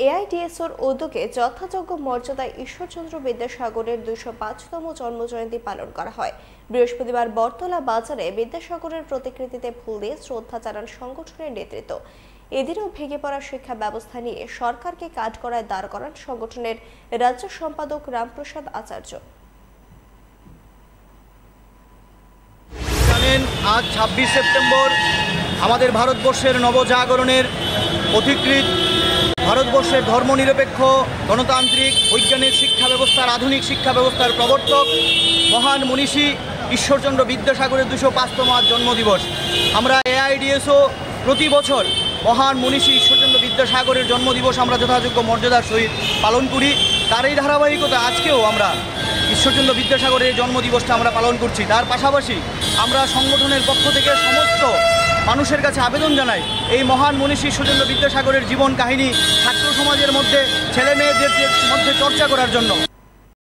এআইডিএসওর উদ্যোগে যথাযোগ্য মর্যাদায় ঈশ্বরচন্দ্র বিদ্যাসাগরের ২০৫তম জন্মজয়ন্তী পালন করা হয়। বৃহস্পতিবার বটতলা বাজারে বিদ্যাসাগরের প্রতিকৃতিতে ফুল দিয়ে শ্রদ্ধা জানান সংগঠনের নেতৃত্ব। এদিনও ভেঙে পড়া শিক্ষা ব্যবস্থা নিয়ে সরকারকে কাঠগড়ায় দাঁড় করান সংগঠনের রাজ্য সম্পাদক রামপ্রসাদ আচার্য। জানেন, আজ ২৬ সেপ্টেম্বর আমাদের ভারতবর্ষের নবজাগরণের পথিকৃৎ, ভারতবর্ষের ধর্মনিরপেক্ষ গণতান্ত্রিক বৈজ্ঞানিক শিক্ষা ব্যবস্থার, আধুনিক শিক্ষা ব্যবস্থার প্রবর্তক মহান মনীষী ঈশ্বরচন্দ্র বিদ্যাসাগরের ২০৫তম জন্মদিবস। আমরা এআইডিএসও প্রতি বছর মহান মনীষী ঈশ্বরচন্দ্র বিদ্যাসাগরের জন্মদিবস আমরা যথাযোগ্য মর্যাদার সহিত পালন করি। তার এই ধারাবাহিকতা আজকেও আমরা ঈশ্বরচন্দ্র বিদ্যাসাগরের জন্মদিবসটা আমরা পালন করছি। তার পাশাপাশি আমরা সংগঠনের পক্ষ থেকে সমস্ত মানুষের কাছে আবেদন জানাই, এই মহান মনীষী ঈশ্বরচন্দ্র বিদ্যাসাগরের জীবন কাহিনী ছাত্র সমাজের মধ্যে, ছেলে মেয়েদের মধ্যে চর্চা করার জন্য।